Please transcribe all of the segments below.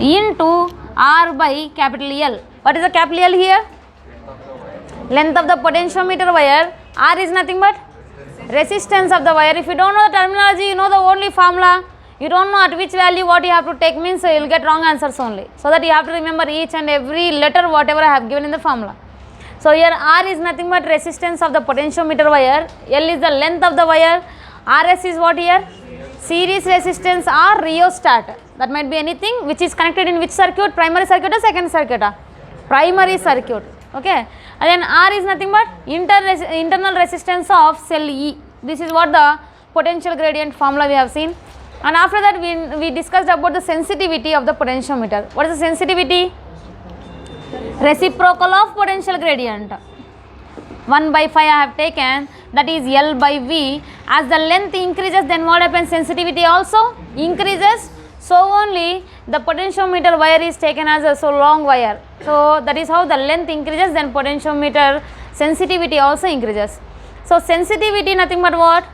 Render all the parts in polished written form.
into R by capital L. What is the capital L here? Length of the potentiometer wire. R is nothing but resistance of the wire. If you don't know the terminology, you know the only formula. You don't know at which value what you have to take means you will get wrong answers only. So that you have to remember each and every letter whatever I have given in the formula. So here R is nothing but resistance of the potentiometer wire. L is the length of the wire. RS is what here? Series resistance or rheostat. That might be anything which is connected in which circuit? Primary circuit or second circuit? Primary circuit. Okay. And then R is nothing but internal resistance of cell E. This is what the potential gradient formula we have seen. And after that we discussed about the sensitivity of the potentiometer. What is the sensitivity? Reciprocal of potential gradient. 1 by 5 I have taken, that is L by V. As the length increases, then what happens? Sensitivity also increases. So only the potentiometer wire is taken as a so long wire. So that is how the length increases, then potentiometer sensitivity also increases. So sensitivity nothing but what?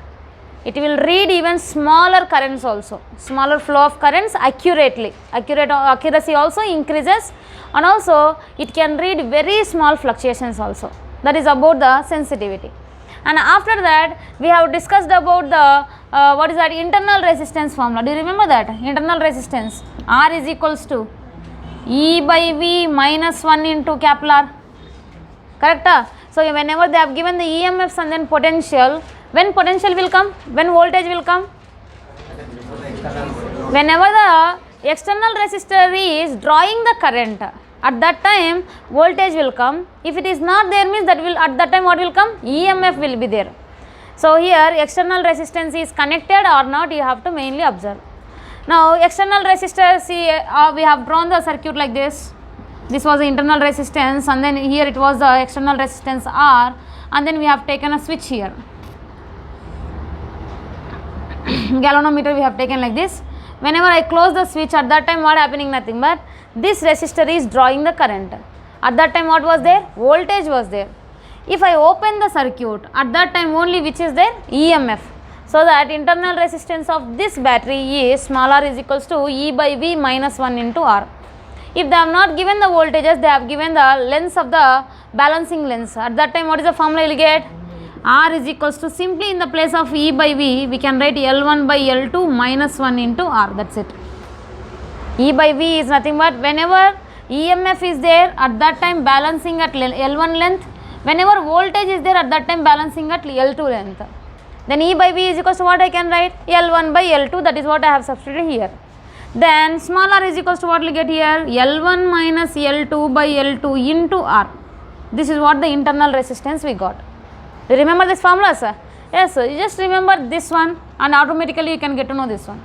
It will read even smaller currents also, smaller flow of currents accurately. Accuracy also increases, and also it can read very small fluctuations also. That is about the sensitivity. And after that we have discussed about the what is that internal resistance formula. Do you remember that? Internal resistance R is equals to E by V minus 1 into capital R. Correct? So whenever they have given the EMFs and then potential, when potential will come? When voltage will come? Whenever the external resistor is drawing the current, at that time voltage will come. If it is not there means that will, at that time what will come? EMF will be there. So here external resistance is connected or not, you have to mainly observe. Now external resistor, see we have drawn the circuit like this. This was the internal resistance, and then here it was the external resistance R, and then we have taken a switch here. Galvanometer we have taken like this. Whenever I close the switch, at that time what happening? Nothing but this resistor is drawing the current. At that time what was there? Voltage was there. If I open the circuit, at that time only which is there? EMF. So that internal resistance of this battery is small r is equals to E by V minus 1 into R. If they have not given the voltages, they have given the length of the balancing length. At that time what is the formula you will get? R is equals to, simply in the place of E by V we can write L1 by L2 minus 1 into R. That's it. E by V is nothing but whenever EMF is there, at that time balancing at L1 length. Whenever voltage is there, at that time balancing at L2 length. Then E by V is equals to what I can write? L1 by L2, that is what I have substituted here. Then small r is equals to what we get here? L1 minus L2 by L2 into R. This is what the internal resistance we got. Do you remember this formula, sir? Yes, sir. You just remember this one and automatically you can get to know this one.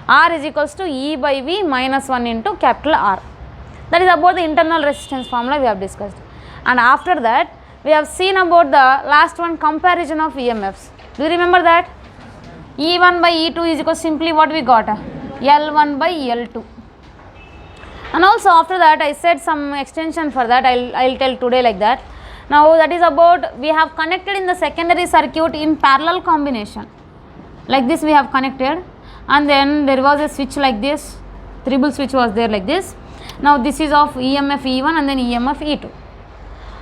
R is equals to E by V minus 1 into capital R. That is about the internal resistance formula we have discussed. And after that, we have seen about the last one, comparison of EMFs. Do you remember that? E1 by E2 is equal to simply what we got? L1 by L2. And also after that I said some extension for that, I'll tell today like that. Now that is about, we have connected in the secondary circuit in parallel combination. Like this we have connected, and then there was a switch like this, triple switch was there like this. Now this is of EMF E1 and then EMF E2.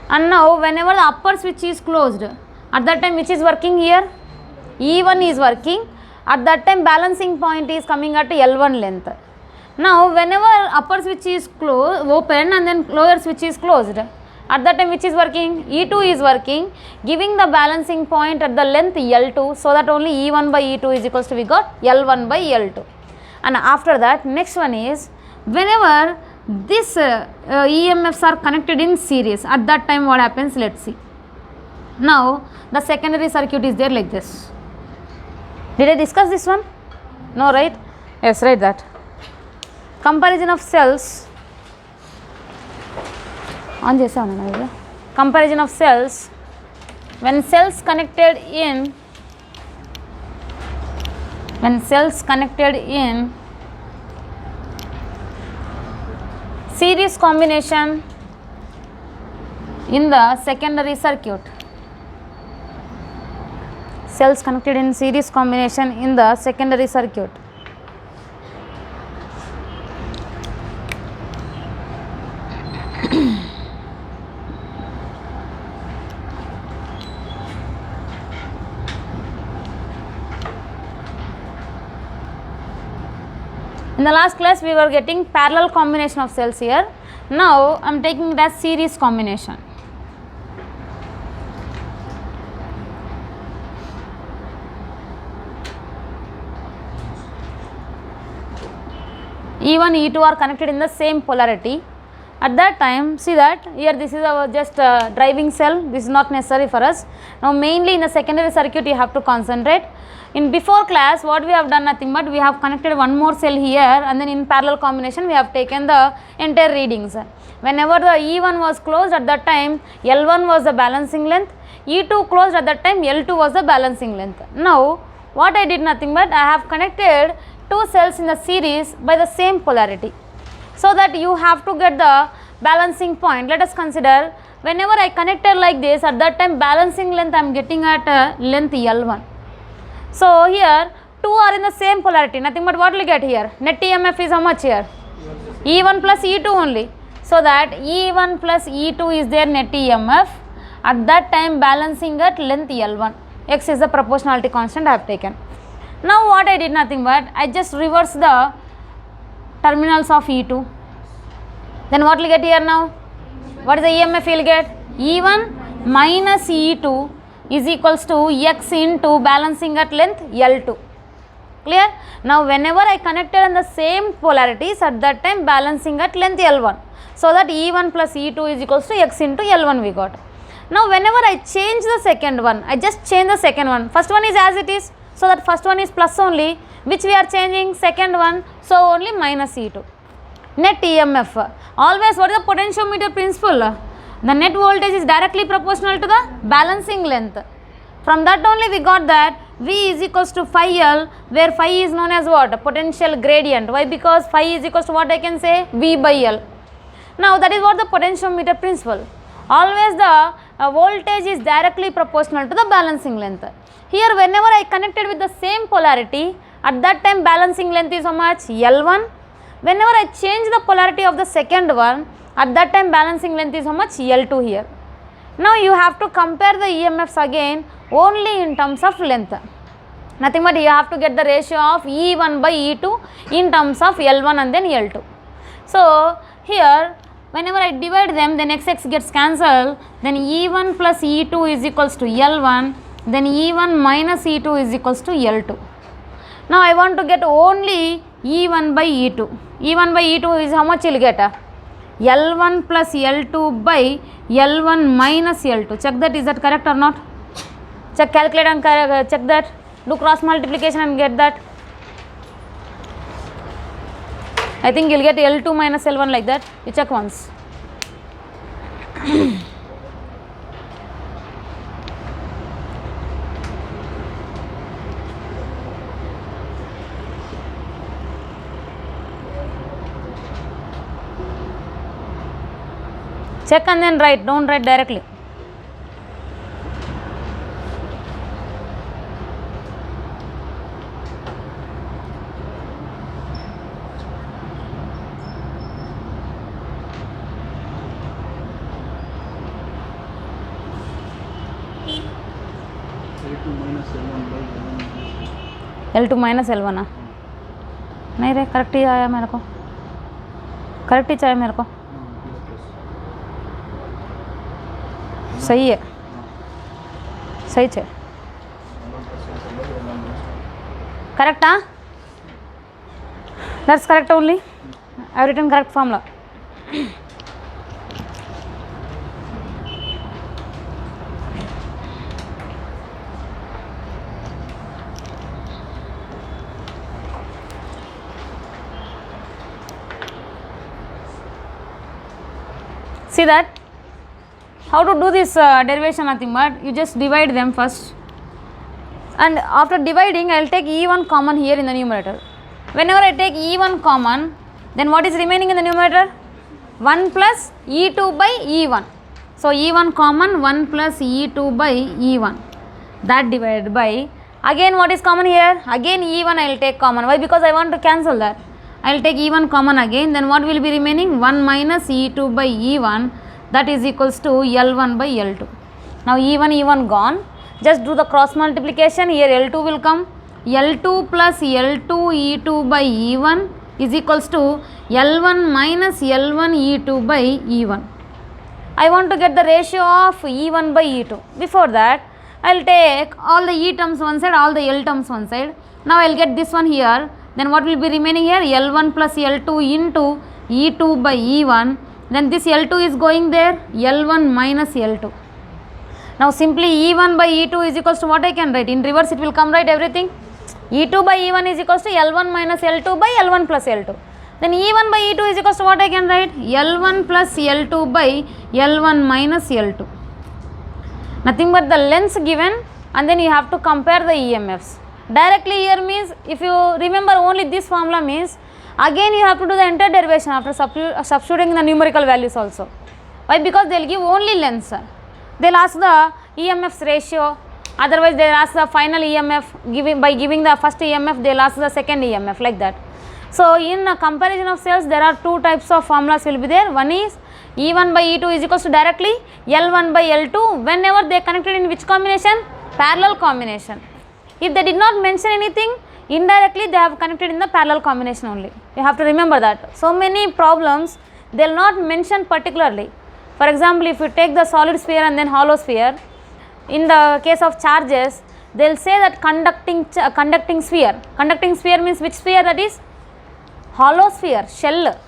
And now whenever the upper switch is closed, at that time which is working here? E1 is working. At that time balancing point is coming at L1 length. Now whenever upper switch is open and then lower switch is closed, at that time which is working? E2 is working, giving the balancing point at the length L2, so that only E1 by E2 is equals to we got L1 by L2. And after that next one is, whenever this EMFs are connected in series, at that time what happens? Let's see. Now the secondary circuit is there like this. Did I discuss this one? No, right? Yes, write that. Comparison of cells. Comparison of cells. When cells connected in series combination in the secondary circuit. Cells connected in series combination in the secondary circuit. In the last class we were getting parallel combination of cells here. Now I am taking it as series combination. E1, E2 are connected in the same polarity. At that time, see that here this is our just driving cell, this is not necessary for us. Now mainly in the secondary circuit you have to concentrate. In before class what we have done nothing but we have connected one more cell here, and then in parallel combination we have taken the entire readings. Whenever the E1 was closed, at that time L1 was the balancing length, E2 closed, at that time L2 was the balancing length. Now what I did nothing but I have connected two cells in the series by the same polarity, so that you have to get the balancing point. Let us consider whenever I connected like this, at that time balancing length I am getting at length L1. So here two are in the same polarity, nothing but what will get here? Net EMF is how much here? E1 plus E2 only. So that E1 plus E2 is their net EMF. At that time balancing at length L1. X is the proportionality constant I have taken. Now what I did nothing but I just reverse the terminals of E2. Then what will get here now? What is the EMF you will get? E1 minus E2 is equals to X into balancing at length L2. Clear? Now whenever I connected on the same polarities, at that time balancing at length L1. So that E1 plus E2 is equals to X into L1 we got. Now whenever I change the second one, I just change the second one. First one is as it is. So that first one is plus only, which we are changing, second one, so only minus E2. Net EMF. Always what is the potentiometer principle? The net voltage is directly proportional to the balancing length. From that only we got that V is equals to phi L, where phi is known as what? Potential gradient. Why? Because phi is equals to what I can say? V by L. Now that is what the potentiometer principle. Always the voltage is directly proportional to the balancing length. Here whenever I connected with the same polarity, at that time balancing length is how much? L1. Whenever I change the polarity of the second one, at that time balancing length is how much? L2 here. Now you have to compare the EMFs again only in terms of length. Nothing but you have to get the ratio of E1 by E2 in terms of L1 and then L2. So here whenever I divide them, then x gets cancelled, then E1 plus E2 is equals to L1, then E1 minus E2 is equals to L2. Now I want to get only E1 by E2. E1 by E2 is how much you will get? L1 plus L2 by L1 minus L2. Check that, is that correct or not? Check, calculate and check that. Do cross multiplication and get that. I think you will get L2 minus L1 like that. You check once. Check and then write, don't write directly. L2 minus L1 ना नहीं रे correct ही आया मेरे को, correct ही चाहिए मेरे को, सही है, सही है, correct huh? That's correct only. I have written correct formula. See that? How to do this derivation? Nothing but you just divide them first, and after dividing I will take E1 common here in the numerator. Whenever I take E1 common, then what is remaining in the numerator? 1 plus E2 by E1. So E1 common, 1 plus E2 by E1, that divided by, again what is common here? Again E1 I will take common. Why? Because I want to cancel that. I will take E1 common again, then what will be remaining? 1 minus E2 by E1, that is equals to L1 by L2. Now E1 gone, just do the cross multiplication, here L2 will come, L2 plus L2 E2 by E1 is equals to L1 minus L1 E2 by E1. I want to get the ratio of E1 by E2. Before that, I will take all the E terms one side, all the L terms one side. Now I will get this one here. Then what will be remaining here? L1 plus L2 into E2 by E1. Then this L2 is going there, L1 minus L2. Now simply E1 by E2 is equals to what I can write? In reverse it will come, right, everything. E2 by E1 is equals to L1 minus L2 by L1 plus L2. Then E1 by E2 is equals to what I can write? L1 plus L2 by L1 minus L2. Nothing but the lengths given, and then you have to compare the EMFs. Directly here means, if you remember only this formula means, again you have to do the entire derivation after substituting the numerical values also. Why? Because they will give only lengths. They will ask the EMFs ratio, otherwise they will ask the final EMF, by giving the first EMF they will ask the second EMF, like that. So in a comparison of cells, there are two types of formulas will be there. One is E1 by E2 is equals to directly L1 by L2 whenever they are connected in which combination? Parallel combination. If they did not mention anything, indirectly they have connected in the parallel combination only. You have to remember that. So many problems they will not mention particularly. For example, if you take the solid sphere and then hollow sphere, in the case of charges, they will say that conducting sphere. Conducting sphere means which sphere that is? Hollow sphere, shell.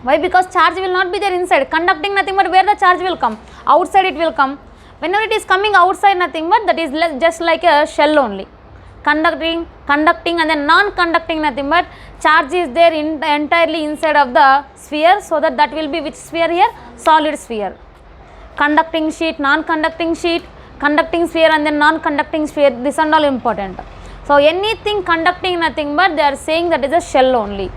Why? Because charge will not be there inside. Conducting nothing but where the charge will come? Outside it will come. Whenever it is coming outside, nothing but that is just like a shell only. Conducting and then non-conducting nothing but charge is there entirely inside of the sphere, so that will be which sphere here? Solid sphere. Conducting sheet, non-conducting sheet, conducting sphere and then non-conducting sphere, this and all important. So anything conducting nothing but they are saying that is a shell only.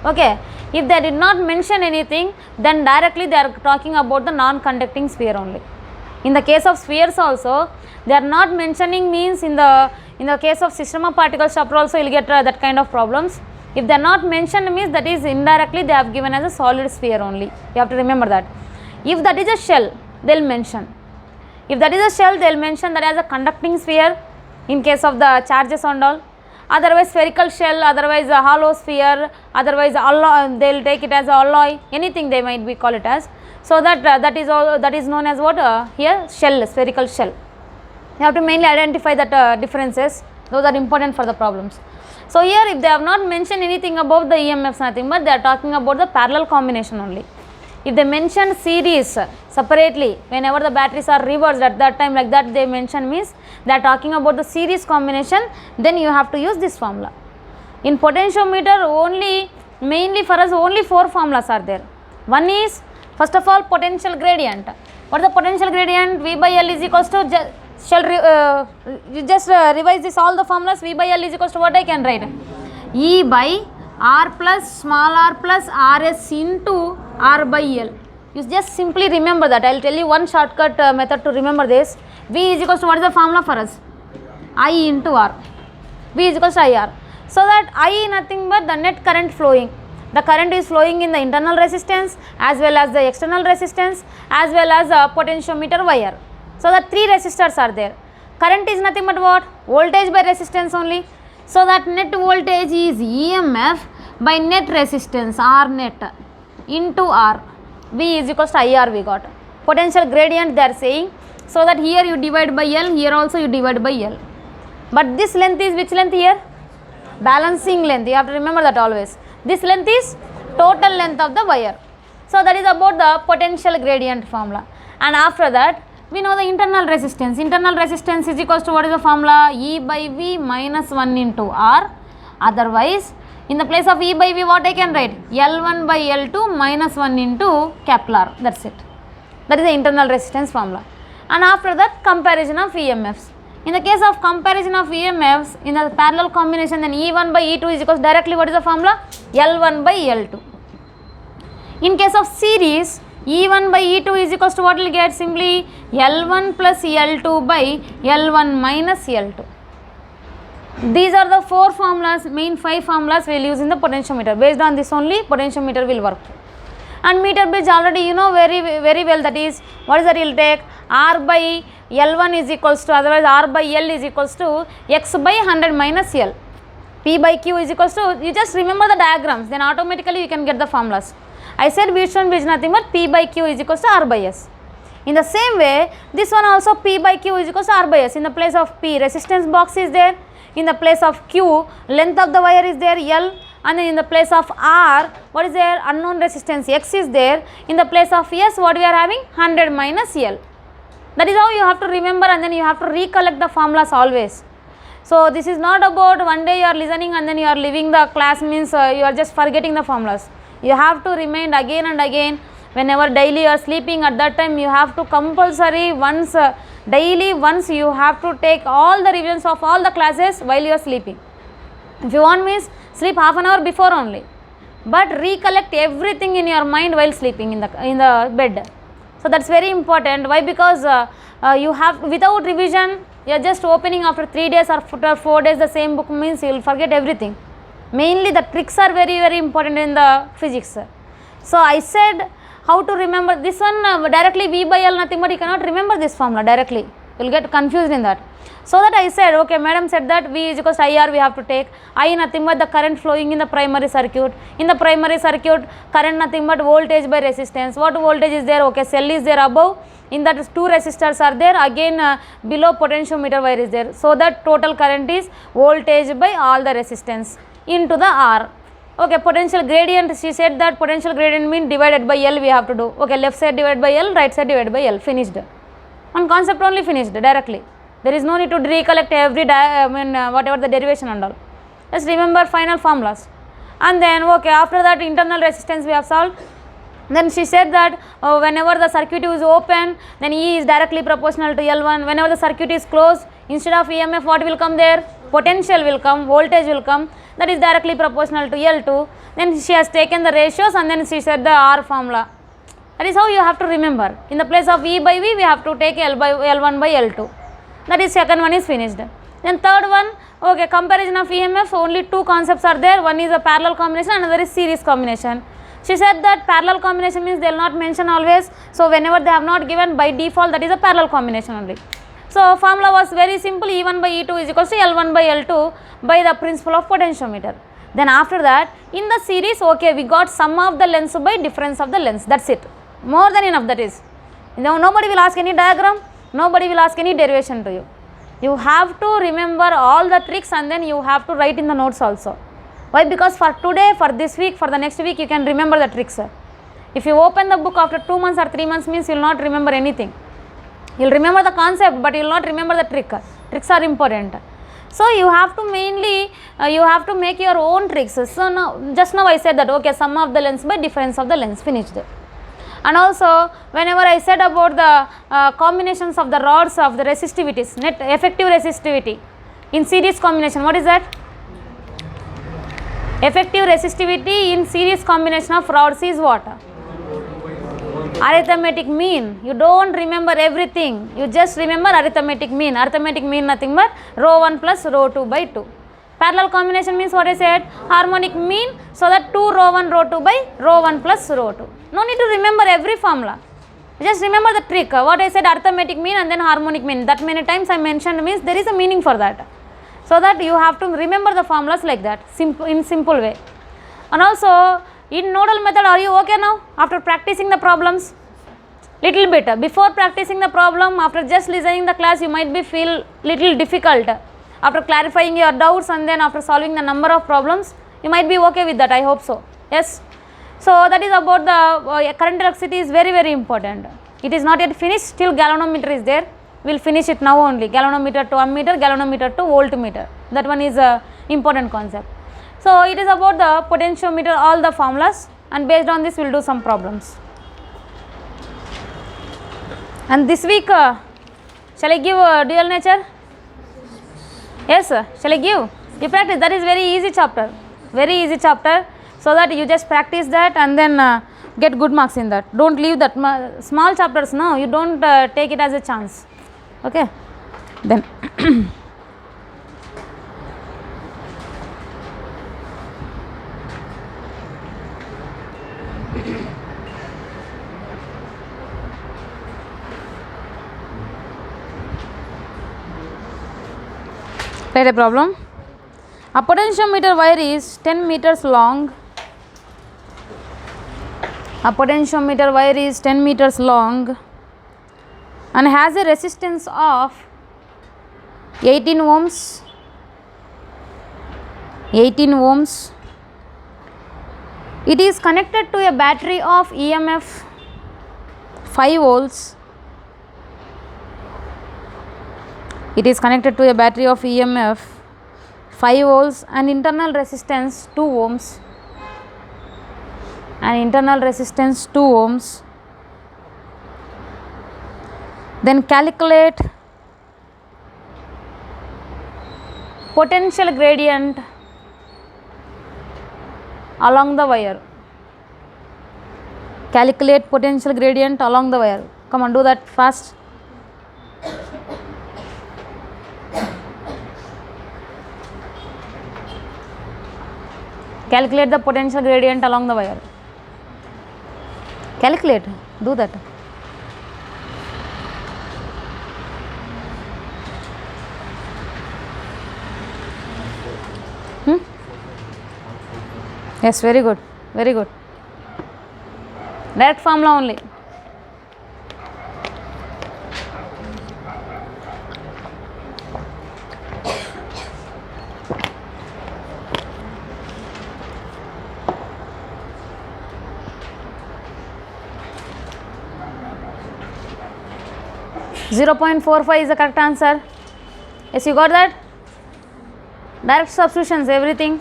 Okay. If they did not mention anything, then directly they are talking about the non-conducting sphere only. In the case of spheres also, they are not mentioning means in the case of system of particle chapter also you will get that kind of problems. If they are not mentioned means that is indirectly they have given as a solid sphere only. You have to remember that. If that is a shell, they will mention. If that is a shell, they will mention that as a conducting sphere in case of the charges and all. Otherwise spherical shell, otherwise a hollow sphere, otherwise alloy, they will take it as a alloy, anything they might be call it as. So that is known as what? Here shell, spherical shell. You have to mainly identify that differences. Those are important for the problems. So here if they have not mentioned anything about the EMFs, nothing but they are talking about the parallel combination only. If they mention series separately, whenever the batteries are reversed at that time, like that they mention means they are talking about the series combination, then you have to use this formula. In potentiometer only, mainly for us only 4 formulas are there. One is first of all potential gradient. What is the potential gradient? V by L is equals to, you just revise this all the formulas. V by L is equals to what I can write? E by R plus small r plus Rs into R by L. You just simply remember that. I will tell you one shortcut method to remember this. V is equals to what is the formula for us? I into R. V is equals to IR. So that I nothing but the net current flowing. The current is flowing in the internal resistance as well as the external resistance as well as a potentiometer wire. So that 3 resistors are there. Current is nothing but what? Voltage by resistance only. So that net voltage is EMF by net resistance R net into R. V is equals to IR we got. Potential gradient they are saying. So that here you divide by L, here also you divide by L. But this length is which length here? Balancing length. You have to remember that always. This length is total length of the wire. So that is about the potential gradient formula. And after that we know the internal resistance. Internal resistance is equals to what is the formula? E by V minus 1 into R. Otherwise, in the place of E by V, what I can write? L1 by L2 minus 1 into capital R. That's it. That is the internal resistance formula. And after that, comparison of EMFs. In the case of comparison of EMFs, in the parallel combination, then E1 by E2 is equals directly what is the formula? L1 by L2. In case of series, E1 by E2 is equals to what we will get? Simply L1 plus L2 by L1 minus L2. These are the 4 formulas, main 5 formulas we will use in the potentiometer. Based on this only potentiometer will work. And meter bridge already you know very well, that is what is that you will take? R by L1 is equals to, otherwise R by L is equals to X by 100 minus L. P by Q is equals to, you just remember the diagrams, then automatically you can get the formulas. I said V should be nothing but P by Q is equals to R by S. In the same way, this one also P by Q is equals to R by S. In the place of P, resistance box is there. In the place of Q, length of the wire is there, L. And then in the place of R, what is there? Unknown resistance X is there. In the place of S, what we are having? 100 minus L. That is how you have to remember, and then you have to recollect the formulas always. So this is not about one day you are listening and then you are leaving the class, means you are just forgetting the formulas. You have to remind again and again. Whenever daily you are sleeping, at that time you have to compulsory once daily once you have to take all the revisions of all the classes while you are sleeping. If you want, means sleep half an hour before only, but recollect everything in your mind while sleeping in the bed. So that's very important. Why? Because you have, without revision, you are just opening after 3 days or 4 days the same book, means you will forget everything. Mainly the tricks are very, very important in the physics. So I said how to remember this one directly, V by L nothing but you cannot remember this formula directly. You will get confused in that. So that I said, okay, madam said that V is equals to IR we have to take. I nothing but the current flowing in the primary circuit. In the primary circuit, current nothing but voltage by resistance. What voltage is there? Okay, cell is there above. In that 2 resistors are there. Again below potentiometer wire is there. So that total current is voltage by all the resistance into the R. Okay, potential gradient, she said that potential gradient means divided by L we have to do. Okay, left side divided by L, right side divided by L, finished. One concept only, finished directly. There is no need to recollect every whatever the derivation and all. Just remember final formulas. And then okay, after that internal resistance we have solved. Then she said that whenever the circuit is open, then E is directly proportional to L1. Whenever the circuit is closed, instead of EMF, what will come there? Potential will come, voltage will come, that is directly proportional to L2. Then she has taken the ratios and then she said the R formula. That is how you have to remember. In the place of E by V, we have to take L1 by L2. That is second one is finished. Then third one, okay, comparison of EMF, only 2 concepts are there. One is a parallel combination, another is series combination. She said that parallel combination means they will not mention always. So whenever they have not given, by default that is a parallel combination only. So formula was very simple, E1 by E2 is equals to L1 by L2 by the principle of potentiometer. Then after that, in the series, okay, we got sum of the lengths by difference of the lengths. That's it. More than enough, that is. Nobody will ask any diagram, nobody will ask any derivation to you. You have to remember all the tricks and then you have to write in the notes also. Why? Because for today, for this week, for the next week, you can remember the tricks. If you open the book after 2 months or 3 months, means you will not remember anything. You will remember the concept, but you will not remember the trick. Tricks are important. So you have to mainly, you have to make your own tricks. So now, just now I said that, okay, sum of the lengths by difference of the lengths, finished. And also, whenever I said about the combinations of the rods of the resistivities, net effective resistivity in series combination, what is that? Effective resistivity in series combination of rods is what? Arithmetic mean. You don't remember everything, you just remember arithmetic mean. Arithmetic mean nothing but rho 1 plus rho 2 by 2. Parallel combination means what I said, harmonic mean, so that 2 rho 1 rho 2 by rho 1 plus rho 2. No need to remember every formula, just remember the trick. What I said, arithmetic mean and then harmonic mean, that many times I mentioned, means there is a meaning for that. So that you have to remember the formulas like that, in simple way. And also in nodal method, are you okay now after practicing the problems? Little bit. Before practicing the problem, after just listening the class, you might be feel little difficult. After clarifying your doubts and then after solving the number of problems, you might be okay with that, I hope so. Yes. So that is about the current electricity is very, very important. It is not yet finished, still galvanometer is there. We will finish it now only, galvanometer to ammeter, galvanometer to voltmeter. That one is a important concept. So it is about the potentiometer, all the formulas, and based on this we will do some problems. And this week, shall I give dual nature? Yes, shall I give? You practice, that is very easy chapter, very easy chapter, so that you just practice that and then get good marks in that. Don't leave that, small chapters, no, you don't take it as a chance, okay. Then write a problem. A potentiometer wire is 10 meters long. A potentiometer wire is 10 meters long and has a resistance of 18 ohms. 18 ohms. It is connected to a battery of EMF 5 volts. It is connected to a battery of EMF 5 volts and internal resistance 2 ohms. And internal resistance 2 ohms. Then calculate potential gradient along the wire. Calculate potential gradient along the wire. Come on, do that fast. Calculate the potential gradient along the wire. Calculate, do that. Yes, very good, very good. Direct formula only. .45 is the correct answer. Yes, you got that? Direct substitutions, everything.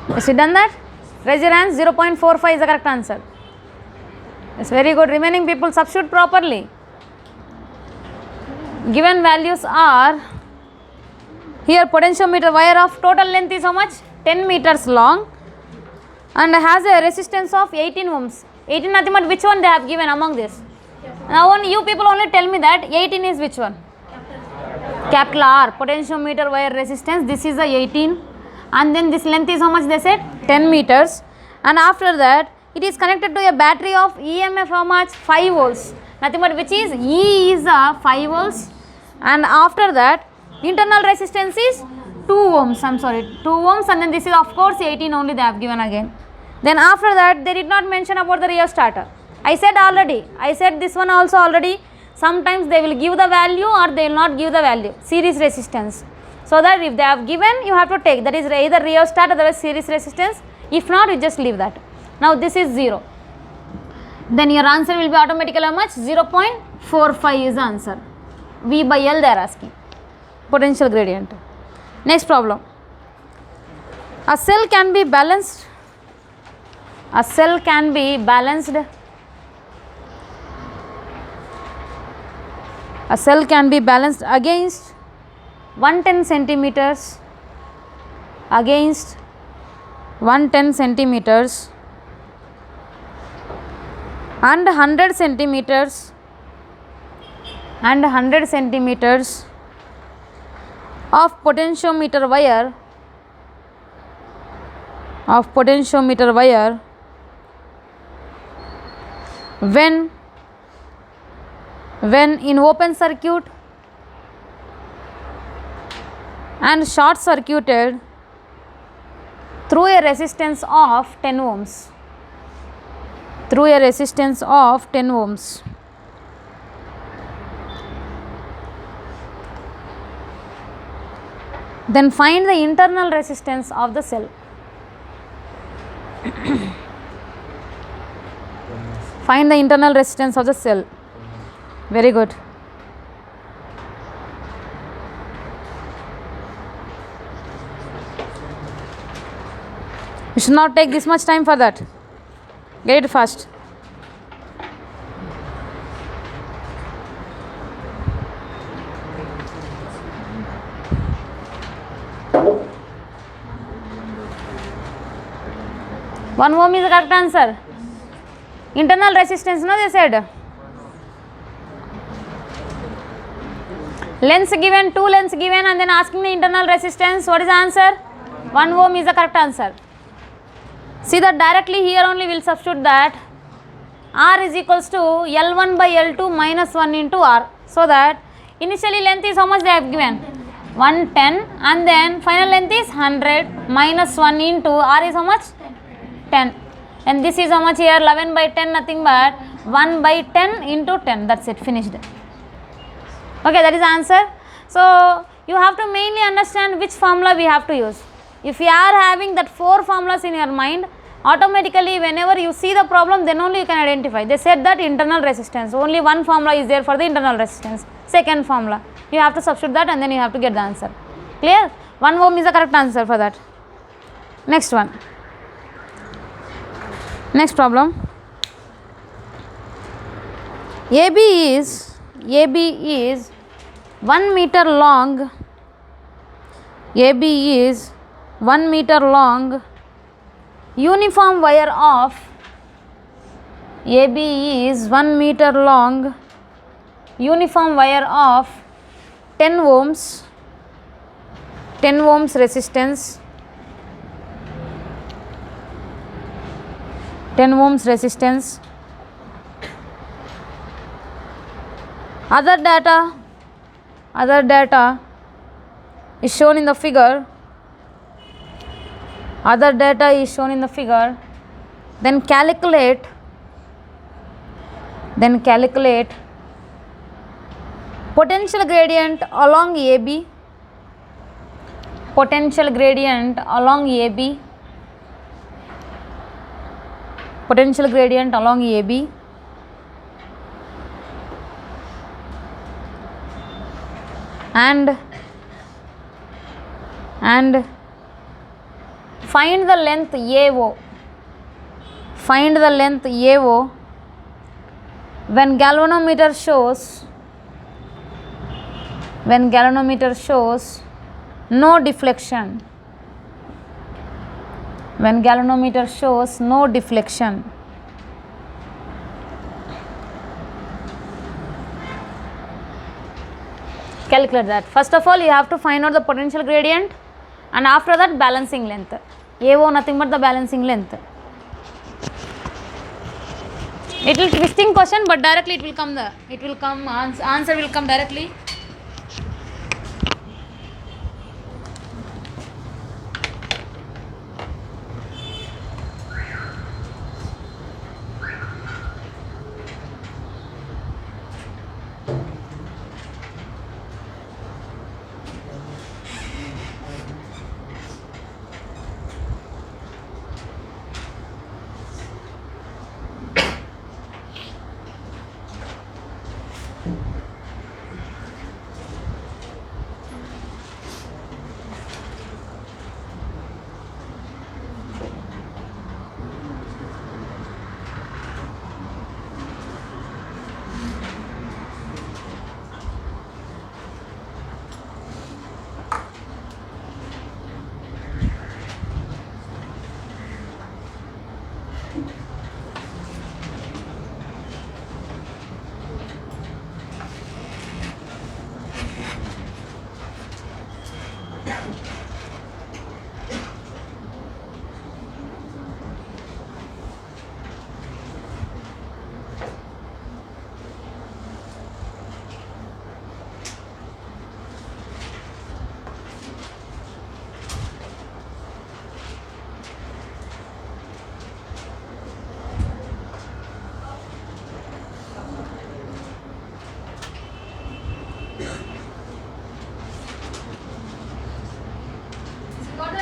Yes, you done that? Raise your hands. 0.45 is the correct answer. Yes, very good. Remaining people substitute properly. Given values are, here potentiometer wire of total length is how much? 10 meters long and has a resistance of 18 ohms. 18 nothing but which one they have given among this? Now only you people only tell me that 18 is which one? Capital R. Potentiometer wire resistance, this is the 18 and then this length is how much they said? 10 meters and after that it is connected to a battery of EMF how much? 5 volts. Nothing but which is E is 5 volts and after that internal resistance is 2 ohms. I am sorry, 2 ohms and then this is of course 18 only they have given again. Then after that they did not mention about the rheostat. I said already, I said this one also already. Sometimes they will give the value or they will not give the value, series resistance. So that if they have given you have to take, that is either rheostat or the series resistance. If not you just leave that. Now this is 0. Then your answer will be automatically how much? 0.45 is the answer. V by L they are asking. Potential gradient. Next problem. A cell can be balanced. A cell can be balanced. A cell can be balanced against 110 centimeters. Against 110 centimeters and 100 centimeters and 100 centimeters of potentiometer wire when in open circuit and short circuited through a resistance of 10 ohms. Through a resistance of 10 ohms. Then find the internal resistance of the cell. Find the internal resistance of the cell. Very good. You should not take this much time for that. Get it fast. One ohm is the correct answer. Internal resistance, no, they said. Lengths given, 2 lengths given, and then asking the internal resistance. What is the answer? 1 ohm is the correct answer. See that directly here only we will substitute that R is equals to L1 by L2 minus 1 into R. So that initially length is how much they have given? 110, and then final length is 100 minus 1 into R is how much? 10. And this is how much here? 11 by 10, nothing but 1 by 10 into 10. That's it, finished. Okay, that is the answer. So you have to mainly understand which formula we have to use. If you are having that 4 formulas in your mind, automatically whenever you see the problem, then only you can identify. They said that internal resistance, only one formula is there for the internal resistance. Second formula, you have to substitute that and then you have to get the answer. Clear? 1 ohm is the correct answer for that. Next one. Next problem. AB is 1 meter long. AB is 1 meter long uniform wire of AB is 1 meter long uniform wire of 10 ohms resistance, 10 ohms resistance. Other data is shown in the figure. Other data is shown in the figure. Then calculate potential gradient along AB. Potential gradient along AB. Potential gradient along AB. And find the length AO. Find the length AO when galvanometer shows no deflection. When galvanometer shows no deflection. Calculate that. First of all, you have to find out the potential gradient, and after that balancing length. AO nothing but the balancing length. It will twisting question, but directly answer will come directly.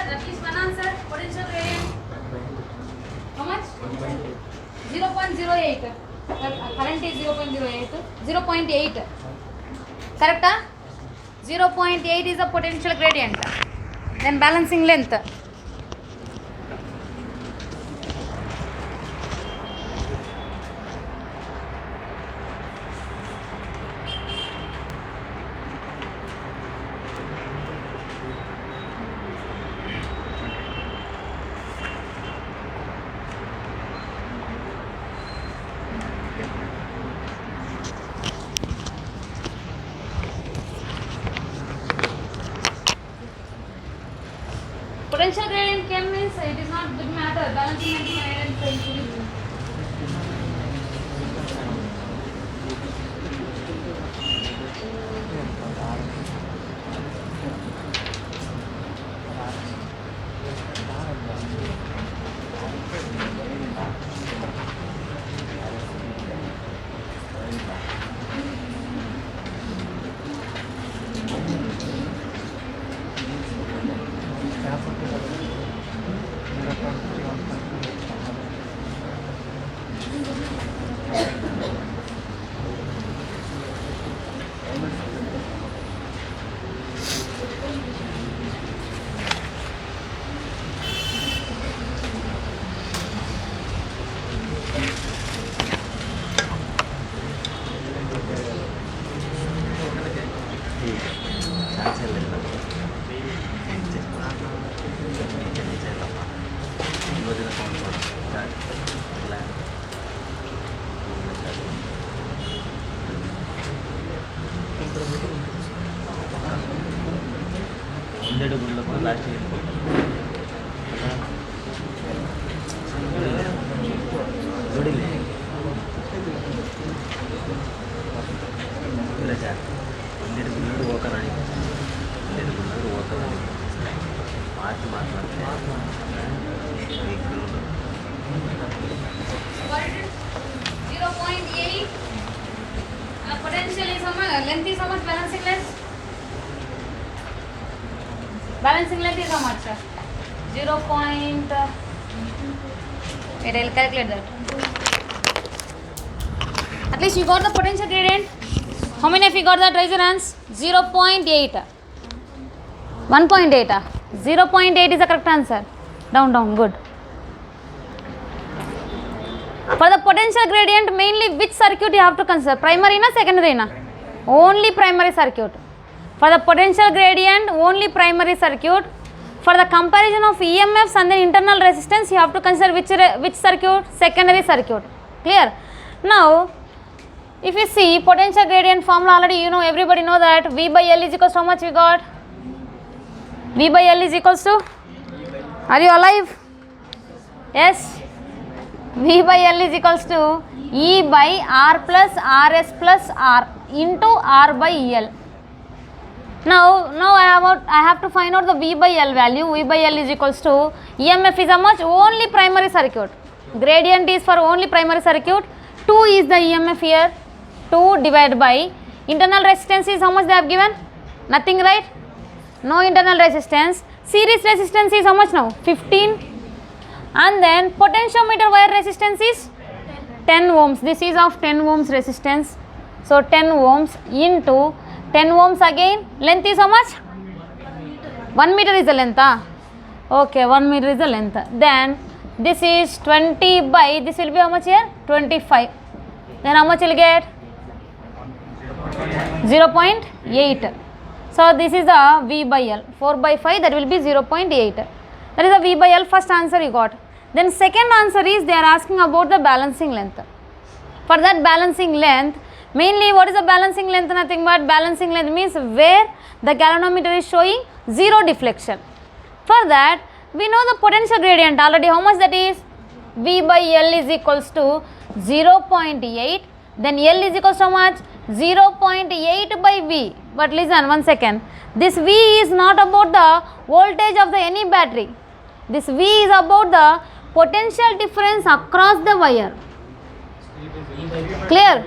At least one answer. Potential gradient. How much? 0.08. Current is 0.08. 0.8. Correct? 0.8 is the potential gradient. Then balancing length. Potential is how much? Length is how much? Balancing length? Balancing length is how much? 0. Wait, I'll calculate that. At least you got the potential gradient. How many of you got that? Raise your hands. 0.8. 1.8. 0.8 is the correct answer. Down, good. For the potential gradient, mainly which circuit you have to consider? Primary na secondary na? Only primary circuit. For the potential gradient, only primary circuit. For the comparison of EMFs and the internal resistance, you have to consider which circuit? Secondary circuit. Clear? Now, if you see potential gradient formula already, you know, everybody know that V by L is equals to how much we got? V by L is equals to? Are you alive? Yes? V by L is equals to E by R plus RS plus R into R by L. Now I have to find out the V by L value. V by L is equals to EMF is how much? Only primary circuit. Gradient is for only primary circuit. 2 is the EMF here. 2 divided by internal resistance is how much they have given? Nothing, right? No internal resistance. Series resistance is how much now? 15. And then potentiometer wire resistance is 10 ohms. This is of 10 ohms resistance. So 10 ohms into 10 ohms again. Length is how much? 1 meter is the length. Okay, 1 meter is the length. Then this is 20 by, this will be how much here? 25. Then how much will get? 0.8. So this is the V by L. 4 by 5, that will be 0.8. That is the V by L. First answer you got. Then second answer is they are asking about the balancing length. For that balancing length, mainly what is the balancing length? Nothing but balancing length means where the galvanometer is showing 0 deflection. For that, we know the potential gradient already. How much that is? V by L is equals to 0.8. Then L is equals to how much? 0.8 by V. But listen, 1 second. This V is not about the voltage of the any battery. This V is about the potential difference across the wire. Clear?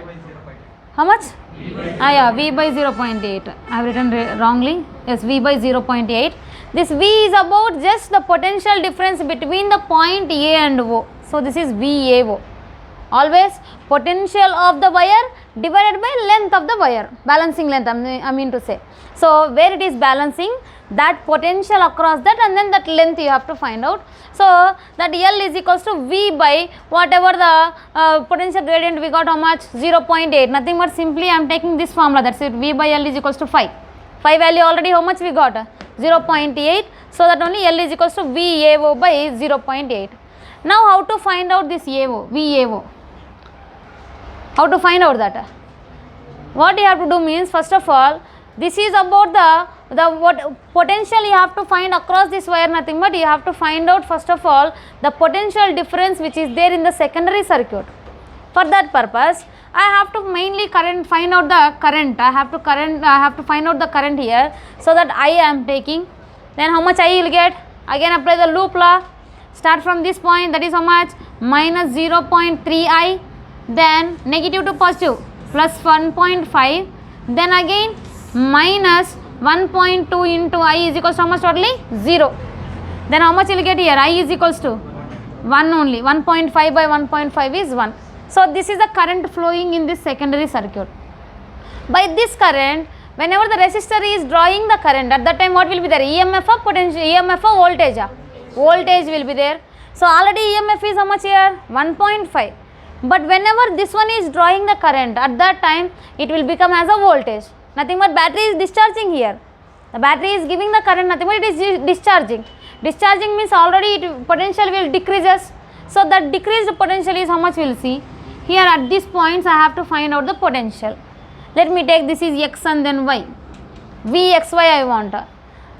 How much? Yeah, V by 0.8. I have written wrongly. Yes, V by 0.8. This V is about just the potential difference between the point A and O. So this is VAO. Always potential of the wire divided by length of the wire. Balancing length, I mean to say. So where it is balancing, that potential across that, and then that length you have to find out. So that L is equals to V by whatever the potential gradient we got, how much? 0.8. Nothing but simply I am taking this formula, that's it. V by L is equals to 5. 5 value already how much we got? 0.8. So that only L is equals to VAO by 0.8. Now how to find out this AO, VAO? How to find out that? What you have to do means, first of all, This is about the what potential you have to find across this wire, nothing but you have to find out first of all the potential difference which is there in the secondary circuit. For that purpose, I have to mainly find out the current. I have to find out the current here, so that I am taking. Then how much I will get? Again apply the loop law. Start from this point, that is how much? Minus 0.3I, then negative to positive plus 1.5, then again minus 1.2 into I is equals to how much totally? 0. Then how much you will get here? I is equals to 1 only. 1.5 by 1.5 is 1. So this is the current flowing in this secondary circuit. By this current, whenever the resistor is drawing the current, at that time what will be there? EMF or potential, EMF or voltage? Voltage will be there. So already EMF is how much here? 1.5. But whenever this one is drawing the current, at that time it will become as a voltage. Nothing but battery is discharging here. The battery is giving the current, nothing but it is discharging. Discharging means already potential will decreases. So that decreased potential is how much we will see. Here at these points I have to find out the potential. Let me take this is x and then y. Vxy I want.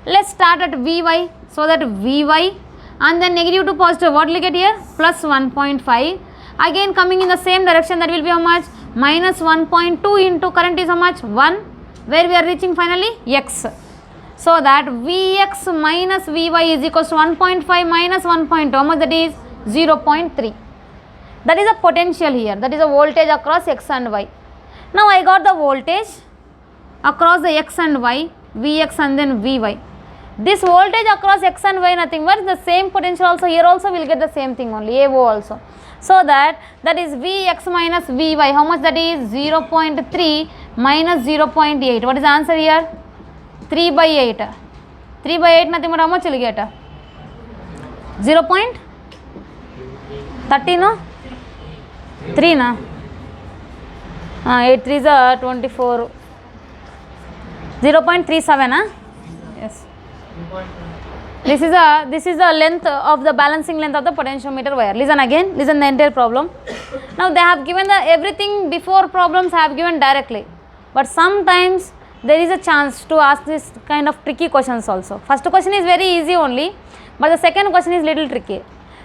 Let's start at Vy. So that Vy and then negative to positive, what will you get here? Plus 1.5. Again coming in the same direction, that will be how much? Minus 1.2 into current is how much? 1. Where we are reaching finally? X. So that Vx minus Vy is equals to 1.5 minus 1.2. How much that is? 0.3. That is a potential here. That is a voltage across x and y. Now I got the voltage across the x and y, Vx and then Vy. This voltage across x and y nothing but the same potential also here also will get the same thing only, AO also. So that is Vx minus Vy. How much that is? 0.3 minus 0.8. What is the answer here? 3 by 8. 3 by 8 nothing but how much will you get? 0.30 no? 3 na? 8 3 is 24. 0.37 huh? Yes. This is the length of the balancing length of the potentiometer wire. Listen again, listen the entire problem. Now they have given the everything before problems have given directly, but sometimes there is a chance to ask this kind of tricky questions also. First question is very easy only, but the second question is little tricky.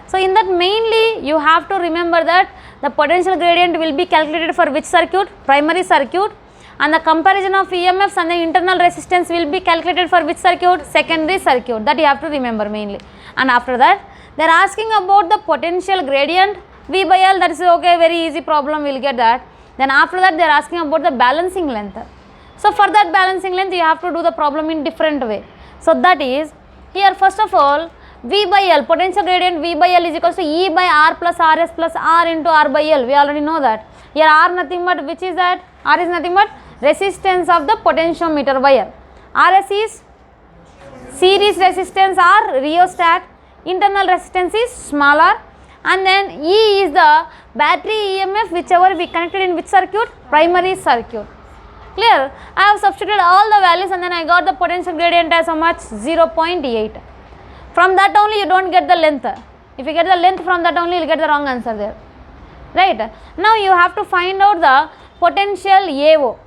So in that mainly you have to remember that the potential gradient will be calculated for which circuit? Primary circuit. And the comparison of EMFs and the internal resistance will be calculated for which circuit? Secondary circuit. That you have to remember mainly. And after that, they are asking about the potential gradient V by L. That is okay, very easy problem, we will get that. Then after that, they are asking about the balancing length. So for that balancing length, you have to do the problem in different way. So that is, here first of all, V by L, potential gradient V by L is equals to E by R plus Rs plus R into R by L. We already know that. Here R nothing but, which is that? R is nothing but resistance of the potentiometer wire. Rs is series resistance or rheostat, internal resistance is smaller, and then E is the battery EMF whichever we connected in which circuit? Primary circuit. Clear? I have substituted all the values and then I got the potential gradient as how much? 0.8. From that only you don't get the length. If you get the length from that only you will get the wrong answer there. Right? Now you have to find out the potential AO.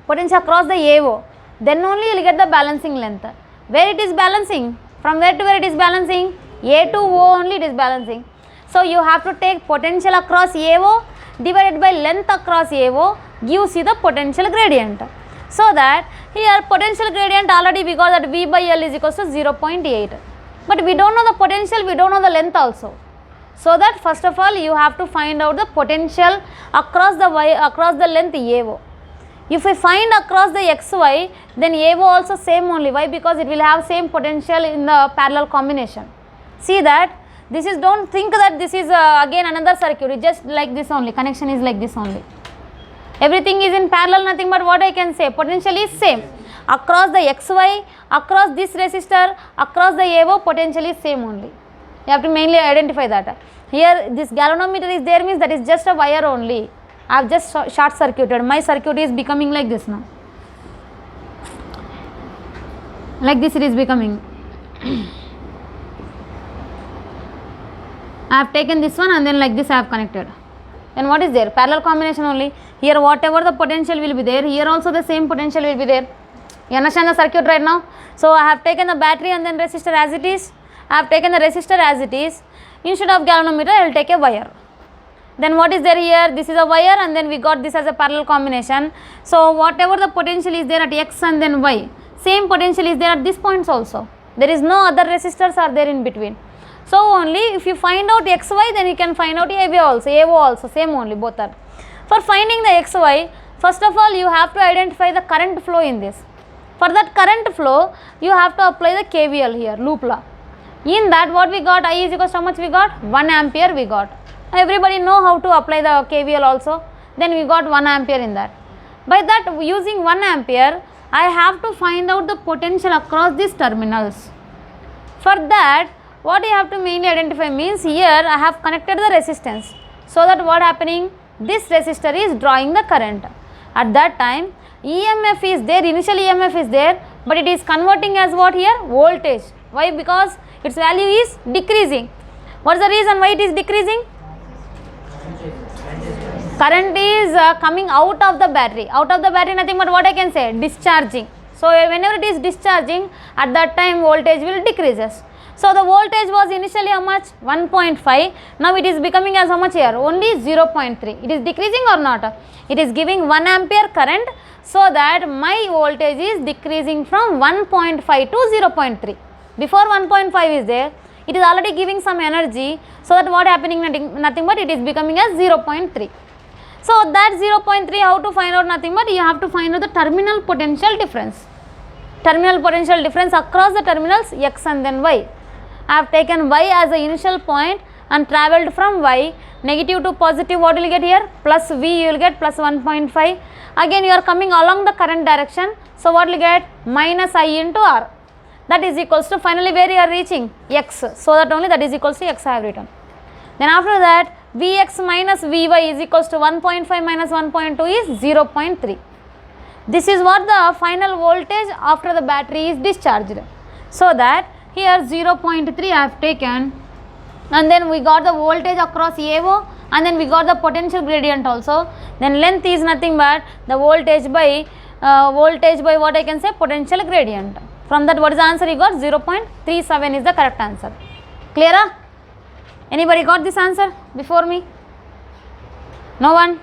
Potential across the AO, then only you will get the balancing length. Where it is balancing? From where to where it is balancing? A to O only it is balancing. So you have to take potential across AO divided by length across AO gives you the potential gradient. So that here potential gradient already we got that V by L is equals to 0.8. But we don't know the potential, we don't know the length also. So that first of all you have to find out the potential across the length AO. If we find across the xy, then AO also same only. Why? Because it will have same potential in the parallel combination. See that? This is, don't think that this is again another circuit. It's just like this only. Connection is like this only. Everything is in parallel, nothing but what I can say. Potential is same. Across the xy, across this resistor, across the AO, potential is same only. You have to mainly identify that. Here this galvanometer is there means that is just a wire only. I have just short circuited. My circuit is becoming like this now. Like this it is becoming. I have taken this one and then like this I have connected. Then what is there? Parallel combination only. Here whatever the potential will be there, here also the same potential will be there. You understand the circuit right now? So I have taken the battery and then resistor as it is. I have taken the resistor as it is. Instead of galvanometer, I will take a wire. Then what is there here? This is a wire and then we got this as a parallel combination. So whatever the potential is there at X and then Y, same potential is there at these points also. There is no other resistors are there in between. So only if you find out XY, then you can find out AO also, same only, both are. For finding the XY, first of all you have to identify the current flow in this. For that current flow, you have to apply the KVL here, loop law. In that what we got, I is equals to how much we got? 1 ampere we got. Everybody know how to apply the KVL also. Then we got 1 ampere in that. By that, using 1 ampere, I have to find out the potential across these terminals. For that, what you have to mainly identify means here I have connected the resistance. So that what happening? This resistor is drawing the current. At that time, EMF is there, initial EMF is there, but it is converting as what here? Voltage. Why? Because its value is decreasing. What is the reason why it is decreasing? Current is coming out of the battery. Out of the battery, nothing but what I can say? Discharging. So whenever it is discharging, at that time voltage will decreases. So the voltage was initially how much? 1.5. Now it is becoming as how much here? Only 0.3. It is decreasing or not? It is giving 1 ampere current, so that my voltage is decreasing from 1.5 to 0.3. Before 1.5 is there, it is already giving some energy, so that what happening? Nothing but it is becoming as 0.3. So that 0.3, how to find out? Nothing but you have to find out the terminal potential difference. Terminal potential difference across the terminals X and then Y. I have taken Y as the initial point and travelled from Y, negative to positive, what will you get here? Plus V, you will get plus 1.5. Again you are coming along the current direction, so what will you get? Minus I into R. That is equals to, finally where you are reaching? X. So that only that is equals to X I have written. Then after that, Vx minus Vy is equals to 1.5 minus 1.2 is 0.3. This is what the final voltage after the battery is discharged. So that here 0.3 I have taken, and then we got the voltage across AO, and then we got the potential gradient also. Then length is nothing but the voltage by what I can say? Potential gradient. From that, what is the answer you got? 0.37 is the correct answer. Clear? Anybody got this answer before me? No one?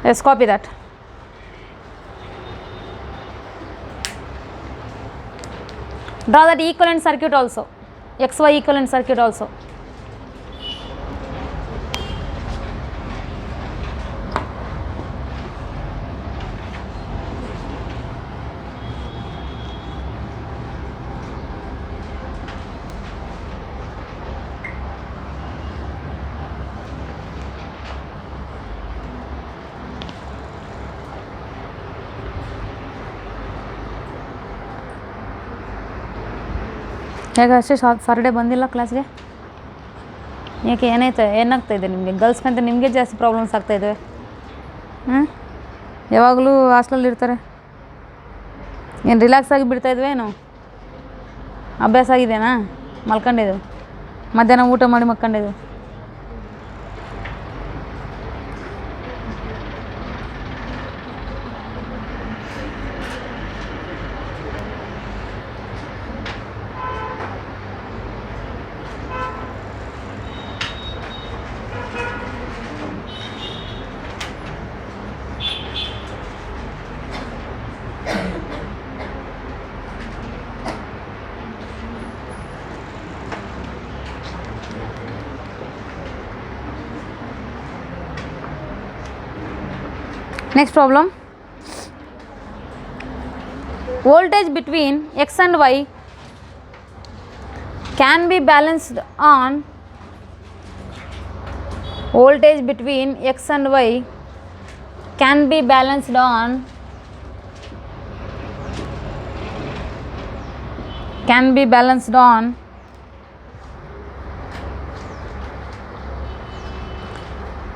Let's copy that. Draw that equivalent circuit also, XY equivalent circuit also. ಹೇಗೆ ಅಷ್ಟೇ Saturday ಬಂದಿಲ್ಲ ಕ್ಲಾಸ್ಗೆ? ಯಾಕೆ ಏನಾಗ್ತಾ ಇದೆ ನಿಮಗೆ? ಗರ್ಲ್ಸ್ಗಂತ ನಿಮಗೆ ಜಾಸ್ತಿ ಪ್ರಾಬ್ಲಮ್ಸ್ ಆಗ್ತಾಯಿದ್ದಾವೆ. ಯಾವಾಗಲೂ ಹಾಸ್ಟೆಲಲ್ಲಿ ಇರ್ತಾರೆ. ಏನು ರಿಲ್ಯಾಕ್ಸ್ ಆಗಿ ಬಿಡ್ತಾಯಿದ್ವಿ ಏನು? ಅಭ್ಯಾಸ ಆಗಿದೆಯಾ? ಮಲ್ಕೊಂಡಿದ್ದು ಮಧ್ಯಾಹ್ನ ಊಟ ಮಾಡಿ ಮಲ್ಕೊಂಡಿದ್ದು. Next problem, voltage between X and Y can be balanced on voltage between X and Y can be balanced on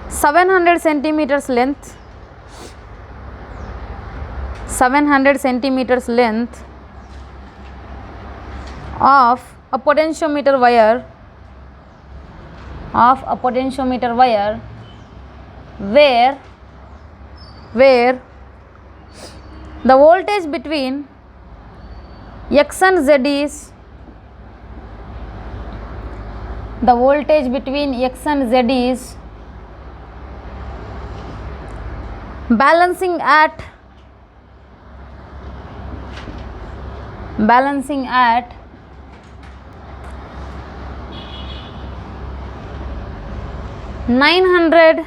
700 centimeters length, 700 centimeters length of a potentiometer wire, where The voltage between X and Z is balancing at 900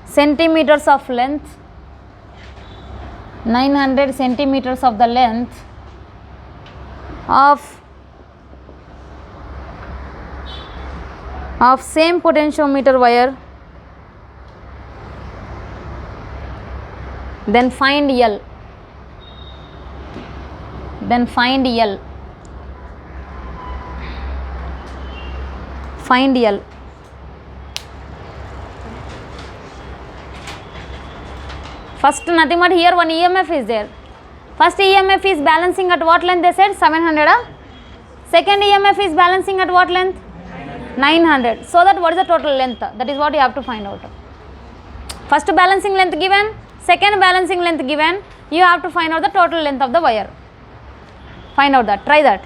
centimeters of length, 900 centimeters of the length of same potentiometer wire, then find L. Find L. First, nothing but here one EMF is there. First EMF is balancing at what length? They said 700. Second EMF is balancing at what length? 900. So that what is the total length? That is what you have to find out. First balancing length given, second balancing length given. You have to find out the total length of the wire. Find out that. Try that.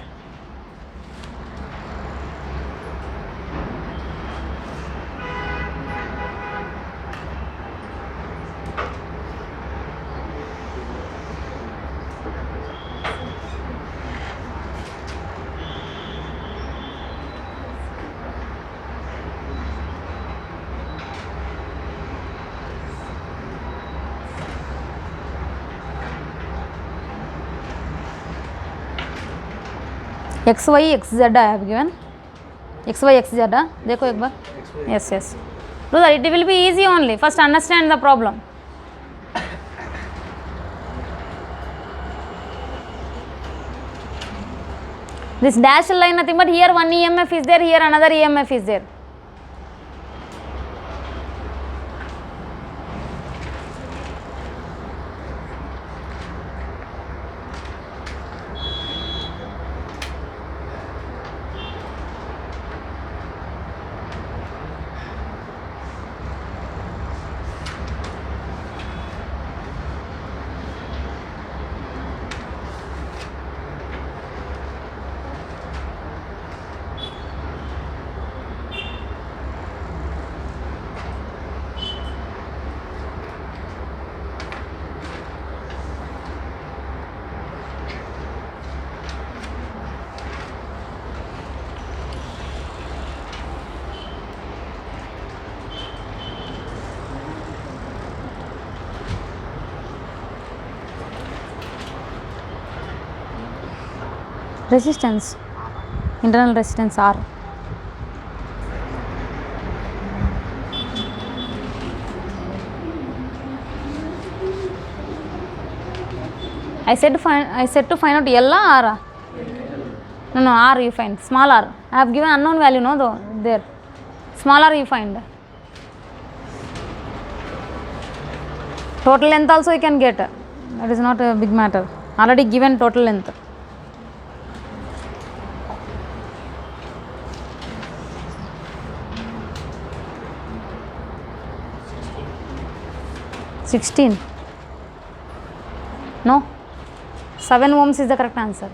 X, Y, X, Z I have given. X, Y, X, Z. देखो एक बार. Yes, yes. Do that. It will be easy only. First understand the problem. This dashed line nothing but here one EMF is there, here another EMF is there. Resistance, internal resistance R. I said to find out L or R? No, R you find. Small r. I have given unknown value, no, though, there. Small r you find. Total length also you can get. That is not a big matter. Already given total length. $16. No. 7 ohms is the correct answer.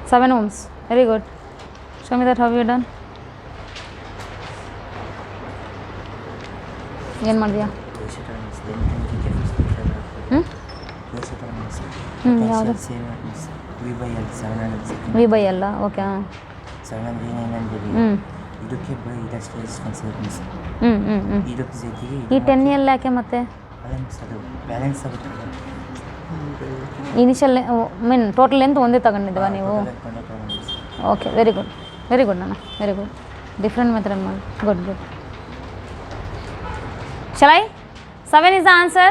Seven ohms. Very good. Show me that how you done. ಏನು ಮಾಡಿದ್ಯಾ? ಯಾವುದು? V by ಎಲ್ಲ okay. ಈ 10 ಎಲ್ಲ ಯಾಕೆ ಮತ್ತೆ initial ಮೀನ್ total length ಒಂದೇ ತಗೊಂಡಿದ್ವಾ ನೀವು? ಓಕೆ ವೆರಿ ಗುಡ್ ನಾನು ವೆರಿ ಗುಡ್. ಡಿಫ್ರೆಂಟ್ ಮೆಥಡ್ ಮಾಡಿ good. Shall I? 7 is the answer.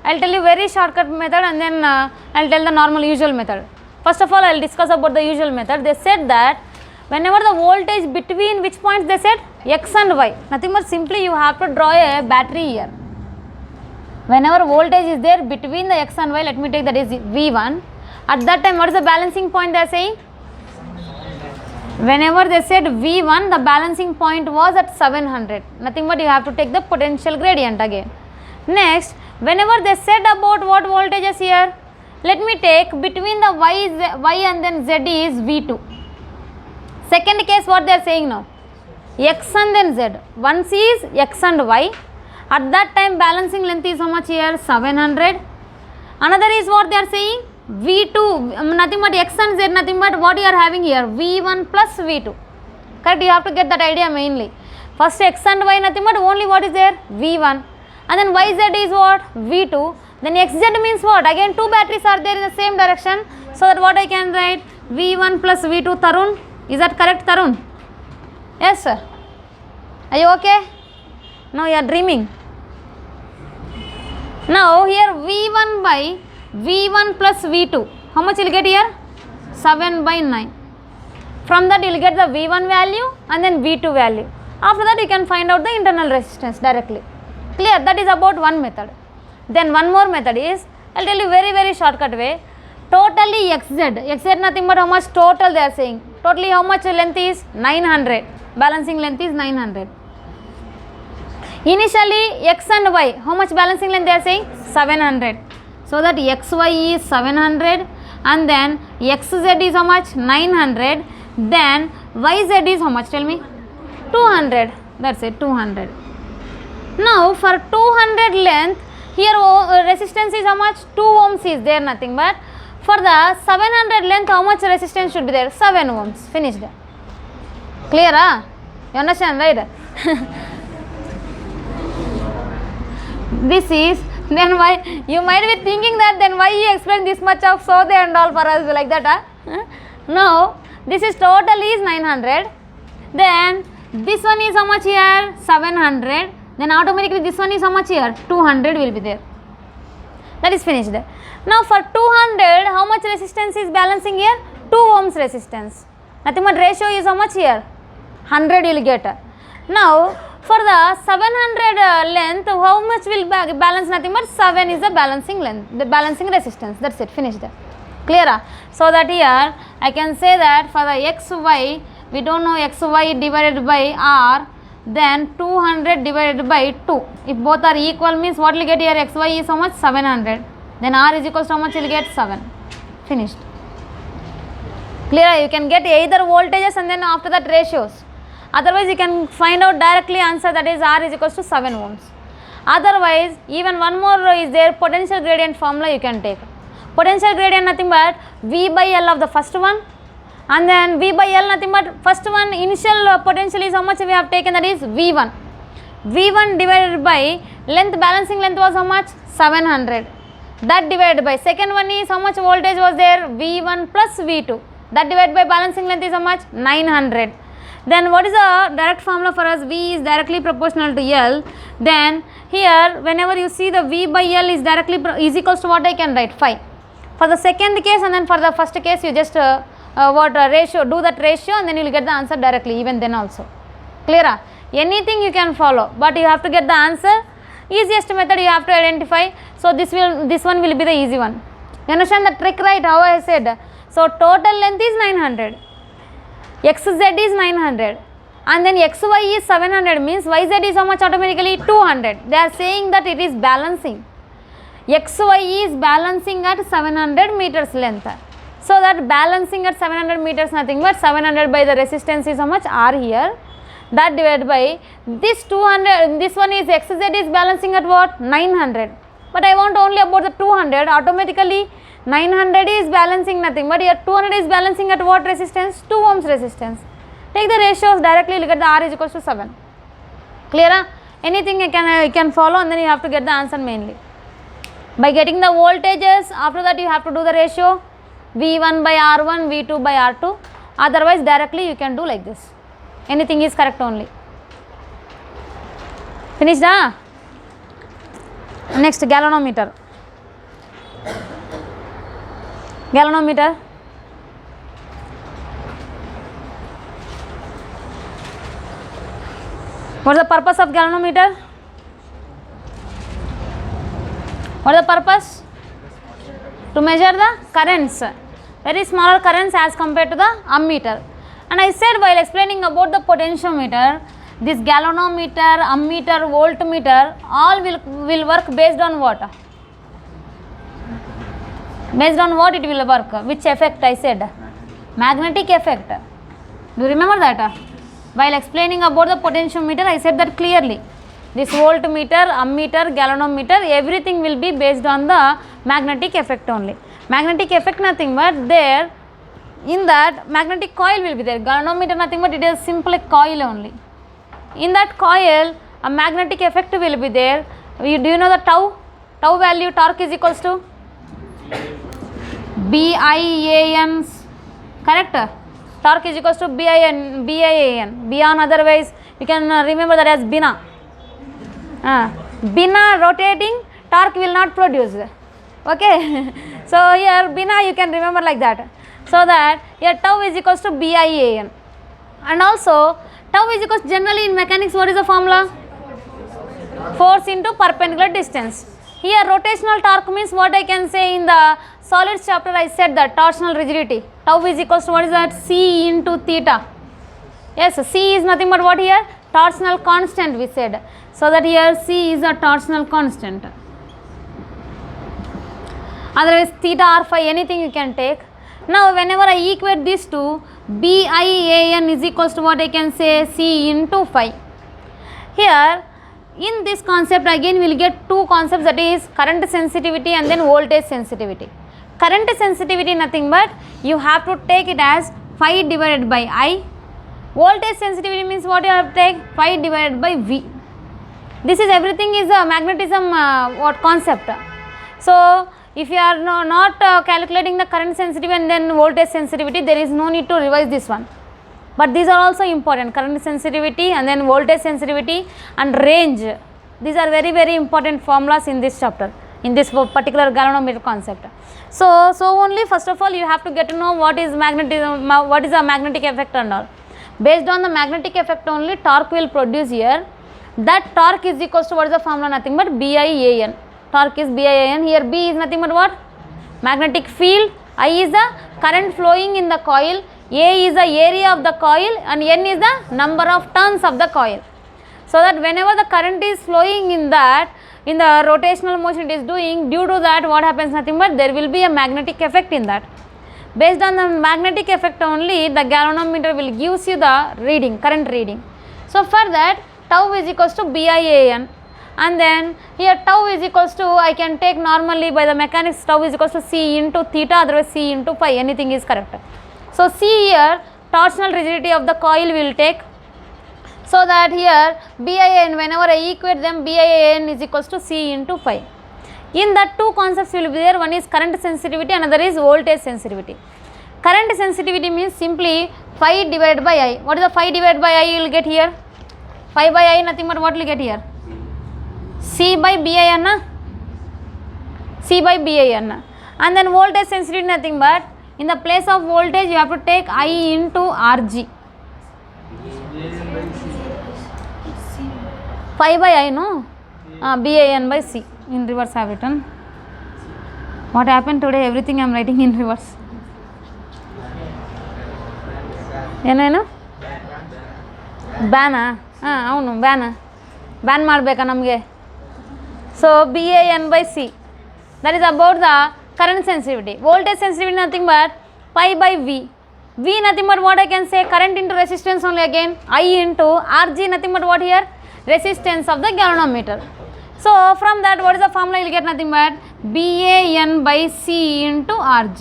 I'll tell you very shortcut method and then I'll tell the normal usual method. First of all, I'll discuss about the usual method. They said that whenever the voltage between which points, they said x and y, nothing but simply you have to draw a battery here. Whenever voltage is there between the x and y, let me take that is V1. At that time, what is the balancing point they are saying? Whenever they said V1, the balancing point was at 700. Nothing but you have to take the potential gradient again. Next, whenever they said about what voltages here, let me take between the y and then z is V2. Second case, what they are saying now? X and then z. Once is x and y. At that time, balancing length is how much here? 700. Another is what they are saying? V2, nothing but x and z, nothing but what you are having here? V1 plus V2. Correct? You have to get that idea mainly. First x and y, nothing but only what is there? V1. And then yz is what? V2. Then xz means what? Again, two batteries are there in the same direction. So that what I can write? V1 plus V2. Tarun, is that correct, Tarun? Yes, sir. Are you okay? No, you are dreaming. Now here V1 by V1 plus V2. How much you will get here? 7 by 9. From that you will get the V1 value and then V2 value. After that you can find out the internal resistance directly. Clear? That is about one method. Then one more method is, I will tell you very shortcut way. Totally xz nothing but how much total they are saying. Totally how much length is? 900. Balancing length is 900. Initially x and y, how much balancing length they are saying? 700. So that xy is 700 and then xz is how much? 900. Then yz is how much? Tell me. 200. That's it, 200. Now for 200 length, here resistance is how much? 2 ohms is there, nothing but. For the 700 length, how much resistance should be there? 7 ohms. Finished. Clear? You understand, right? This is, then why, you might be thinking that then why you explain this much of Sode and all for us like that, No, this is total is 900, then this one is how much here? 700, then automatically this one is how much here? 200 will be there. That is finished. Now for 200, how much resistance is balancing here? 2 ohms resistance. Nothing but ratio is how much here? 100 you will get. Now for the 700 length, how much will balance? Nothing but 7 is the balancing length, the balancing resistance. That's it, finished. Clear? So that here I can say that for the xy, we don't know xy divided by r, then 200 divided by 2. If both are equal means what will get here? Xy is how much? 700. Then r is equals to how much will get? 7. Finished. Clear? You can get either voltages and then after that ratios. Otherwise you can find out directly answer, that is r is equals to 7 ohms. Otherwise even one more is there, potential gradient formula you can take. Potential gradient nothing but V by L of the first one, and then V by L nothing but first one initial potential is how much we have taken, that is V1. V1 divided by length, balancing length was how much? 700. That divided by second one is how much voltage was there? V1 plus V2. That divided by balancing length is how much? 900. Then what is the direct formula for us? V is directly proportional to L. Then here whenever you see the V by L is directly is equals to what I can write? 5. For the second case and then for the first case you just ratio, do that ratio and then you will get the answer directly even then also. Clear? Anything you can follow, but you have to get the answer. Easiest method you have to identify. So this one will be the easy one. You understand the trick, right? How I said. So total length is 900. XZ is 900 and then XY is 700 means YZ is how much automatically? 200. They are saying that it is balancing. XY is balancing at 700 meters length. So that balancing at 700 meters nothing but 700 by the resistance is how much? R here. That divided by this 200, this one is XZ is balancing at what? 900. But I want only about the 200, automatically 900 is balancing nothing but here 200 is balancing at what resistance? 2 ohms resistance. Take the ratios directly, look at the R is equals to 7. Clear? Anything you can follow and then you have to get the answer mainly. By getting the voltages, after that you have to do the ratio V1 by R1, V2 by R2. Otherwise directly you can do like this. Anything is correct only. Finished? Next, galvanometer. Galvanometer. What is the purpose of galvanometer? What is the purpose? To measure the currents, very smaller currents as compared to the ammeter. And I said while explaining about the potentiometer, this galvanometer, ammeter, voltmeter, all will work based on what? Based on what it will work? Which effect I said? Magnetic effect. Do you remember that? While explaining about the potentiometer, I said that clearly. This voltmeter, ammeter, galvanometer, everything will be based on the magnetic effect only. Magnetic effect nothing but there, in that magnetic coil will be there. Galvanometer nothing but it is simply coil only. In that coil, a magnetic effect will be there. Do you know the tau? Tau value, torque is equals to BIAN, correct? Torque is equals to BIAN. Beyond otherwise, you can remember that as Bina. Bina rotating, torque will not produce. Okay. So here Bina you can remember like that. So that here tau is equals to BIAN. And also tau is equals, generally in mechanics what is the formula? Force into perpendicular distance. Here rotational torque means what I can say in the solids chapter I said that torsional rigidity. Tau is equals to what is that? C into theta. Yes, C is nothing but what here? Torsional constant we said. So that here C is a torsional constant. Otherwise theta or phi anything you can take. Now whenever I equate these two, BIAN is equals to what I can say? C into phi. Here in this concept again we will get two concepts, that is current sensitivity and then voltage sensitivity. Current sensitivity nothing but you have to take it as phi divided by I. Voltage sensitivity means what you have to take? Phi divided by V. This is everything is a magnetism concept. So if you are not calculating the current sensitivity and then voltage sensitivity, there is no need to revise this one. But these are also important, current sensitivity and then voltage sensitivity and range. These are very, very important formulas in this chapter, in this particular galvanometer concept. So only first of all you have to get to know what is magnetism, what is a magnetic effect and all. Based on the magnetic effect only torque will produce here. That torque is equals to what is the formula? Nothing but BIAN. Torque is BIAN. Here B is nothing but what? Magnetic field. I is the current flowing in the coil. A is the area of the coil and N is the number of turns of the coil. So that whenever the current is flowing in that, in the rotational motion it is doing, due to that what happens? Nothing but there will be a magnetic effect in that. Based on the magnetic effect only, the galvanometer will gives you the reading, current reading. So for that tau is equals to BIAN, and then here tau is equals to, I can take normally by the mechanics, tau is equals to C into theta, otherwise C into phi, anything is correct. So C here torsional rigidity of the coil will take. So that here BIAN, whenever I equate them, BIAN is equals to C into phi. In that two concepts will be there, one is current sensitivity, another is voltage sensitivity. Current sensitivity means simply phi divided by I. What is the phi divided by I you will get here? Phi by I nothing but what will get here? C by BIN. C by BIN. And then voltage sensitivity nothing but in the place of voltage you have to take I into RG. Phi by I no? BIN by C. In reverse I have written. What happened today? Everything I am writing in reverse. ಏನೇನು ಬ್ಯಾನಾ? ಅವನು ban ಮಾಡಬೇಕಾ ನಮಗೆ? So BIN by C, that is about the current sensitivity. Voltage sensitivity nothing but pi by V. V nothing but what I can say? Current into resistance only again. I into RG nothing but what here? Resistance of the galvanometer. So from that what is the formula? You will get nothing but BAN by C into RG.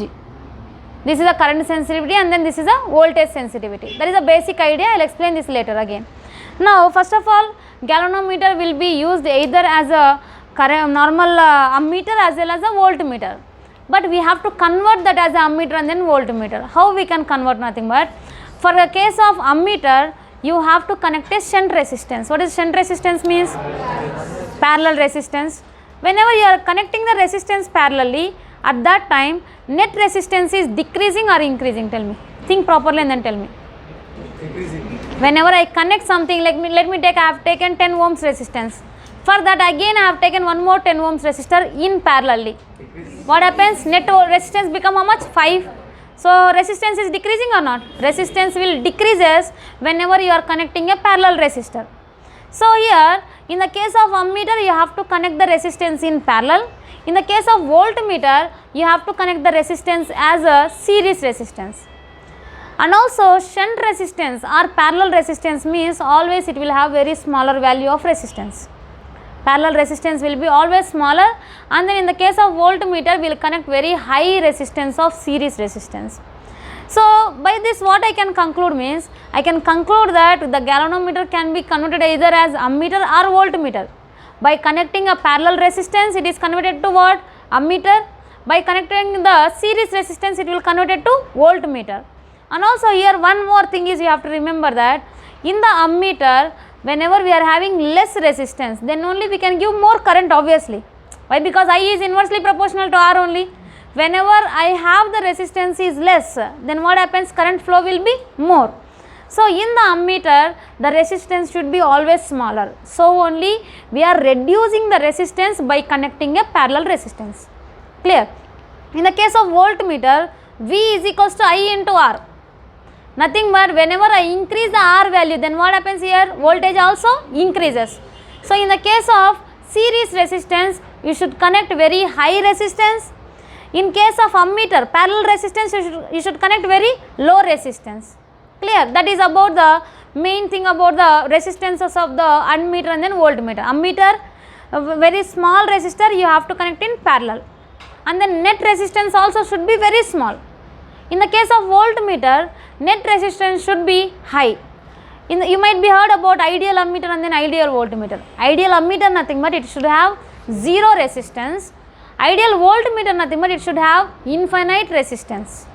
This is the current sensitivity and then this is a voltage sensitivity. That is a basic idea. I will explain this later again. Now first of all, galvanometer will be used either as a normal ammeter as well as a voltmeter. But we have to convert that as a ammeter and then voltmeter. How we can convert? Nothing but for the case of ammeter, you have to connect a shunt resistance. What is shunt resistance means? Parallel resistance. Whenever you are connecting the resistance parallelly, at that time net resistance is decreasing or increasing? Tell me. Think properly and then tell me. Decreasing. Whenever I connect something, let me take, I have taken 10 ohms resistance. For that again I have taken one more 10 ohms resistor in parallelly. What happens? Net resistance become how much? 5. So resistance is decreasing or not? Resistance will decreases whenever you are connecting a parallel resistor. So here in the case of ammeter you have to connect the resistance in parallel. In the case of voltmeter you have to connect the resistance as a series resistance. And also shunt resistance or parallel resistance means always it will have very smaller value of resistance. Parallel resistance will be always smaller, and then in the case of voltmeter we will connect very high resistance of series resistance. So by this what I can conclude means, I can conclude that the galvanometer can be converted either as ammeter or voltmeter. By connecting a parallel resistance it is converted to what? Ammeter. By connecting the series resistance it will convert it to voltmeter. And also here one more thing is you have to remember that in the ammeter whenever we are having less resistance then only we can give more current obviously. Why? Because I is inversely proportional to R only. Whenever I have the resistance is less then what happens? Current flow will be more. So in the ammeter the resistance should be always smaller. So only we are reducing the resistance by connecting a parallel resistance. Clear? In the case of voltmeter V is equals to I into R. Nothing but whenever I increase the R value then what happens here? Voltage also increases. So in the case of series resistance you should connect very high resistance. In case of ammeter parallel resistance you should connect very low resistance. Clear? That is about the main thing about the resistances of the ammeter and then voltmeter. Ammeter very small resistor you have to connect in parallel, and then net resistance also should be very small. In the case of voltmeter net resistance should be high. You might be heard about ideal ammeter and then ideal voltmeter. Ideal ammeter nothing but it should have zero resistance. Ideal voltmeter nothing but it should have infinite resistance.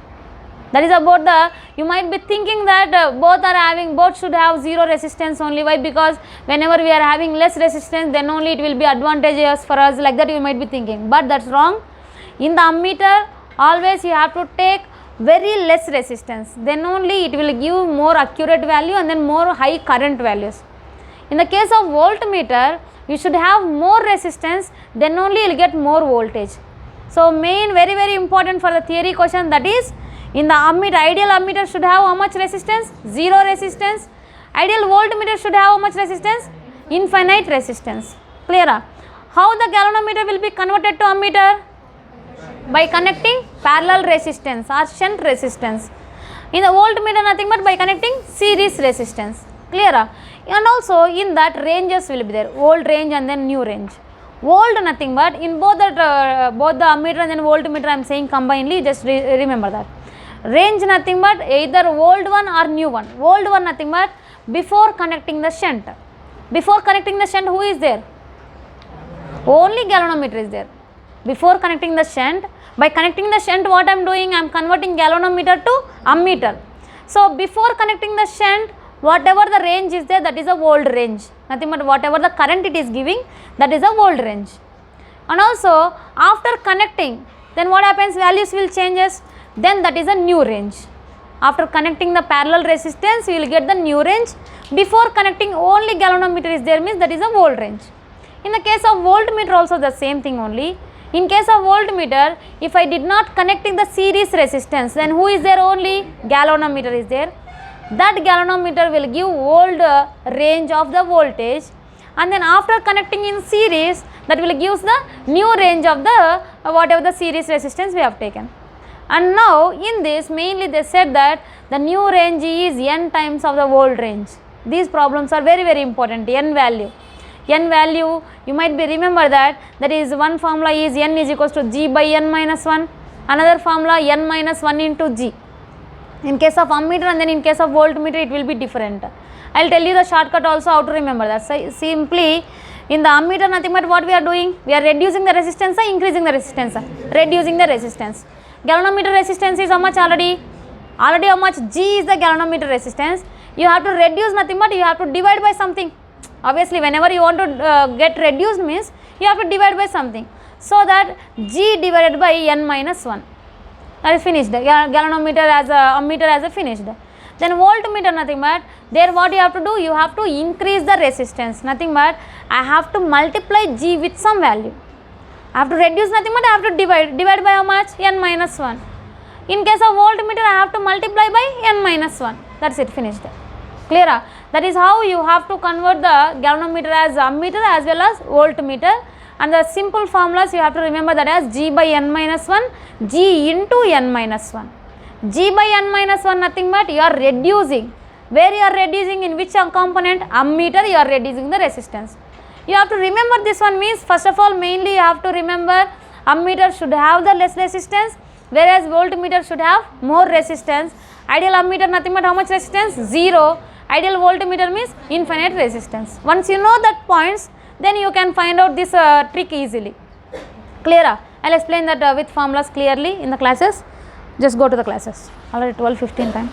That is about the, you might be thinking that both should have zero resistance only. Why? Because whenever we are having less resistance then only it will be advantageous for us, like that you might be thinking, but that's wrong. In the ammeter always you have to take very less resistance, then only it will give more accurate value and then more high current values. In the case of voltmeter you should have more resistance, then only you will get more voltage. So main very important for the theory question, that is in the ammeter, ideal ammeter should have how much resistance? Zero resistance. Ideal voltmeter should have how much resistance? Infinite resistance. Clear? How the galvanometer will be converted to ammeter? By connecting parallel resistance or shunt resistance. In the voltmeter nothing but by connecting series resistance. Clear? And also in that ranges will be there, old range and then new range. Old nothing but in both the ammeter and then voltmeter I am saying combinedly, just remember that. Range nothing but either old one or new one. Old one nothing but before connecting the shunt. Before connecting the shunt who is there? Only galvanometer is there. Before connecting the shunt, by connecting the shunt what I am doing? I am converting galvanometer to ammeter. So before connecting the shunt, whatever the range is there, that is a old range. Nothing but whatever the current it is giving, that is a old range. And also after connecting, then what happens? Values will changes. Then that is a new range. After connecting the parallel resistance, you will get the new range. Before connecting only galvanometer is there means that is a old range. In the case of voltmeter also the same thing only. In case of voltmeter, if I did not connecting the series resistance, then who is there? Only galvanometer is there. That galvanometer will give old range of the voltage, and then after connecting in series, that will gives the new range of the whatever the series resistance we have taken. And now in this mainly they said that the new range is n times of the old range. These problems are very important. N value. N value you might be remember that is one formula is n is equals to g by n minus 1. Another formula n minus 1 into g. In case of ammeter and then in case of voltmeter it will be different. I will tell you the shortcut also how to remember that. So simply in the ammeter nothing but what we are doing? We are reducing the resistance or increasing the resistance? Reducing the resistance. Galvanometer resistance is how much already? Already how much? G is the galvanometer resistance. You have to reduce nothing but you have to divide by something. Obviously whenever you want to get reduced means you have to divide by something. so that G divided by N minus 1. That is finished. Galvanometer as a ammeter as a finished. Then voltmeter, nothing but there what you have to do, you have to increase the resistance, nothing but I have to multiply G with some value. I have to reduce, nothing but I have to divide by how much? N minus 1. In case of voltmeter, I have to multiply by N minus 1. That's it, finished. Clear? That is how you have to convert the galvanometer as ammeter as well as voltmeter. And the simple formulas you have to remember that as G by N minus 1, G into N minus 1. G by N minus 1, nothing but you are reducing. Where you are reducing, in which component? Ammeter, you are reducing the resistance. You have to remember this one means, first of all, mainly you have to remember ammeter should have the less resistance, whereas voltmeter should have more resistance. Ideal ammeter, nothing but how much resistance? 0. Ideal voltmeter means infinite resistance. Once you know that points, then you can find out this trick easily. Clear? I will explain that with formulas clearly in the classes. Just go to the classes. Already 12:15 time.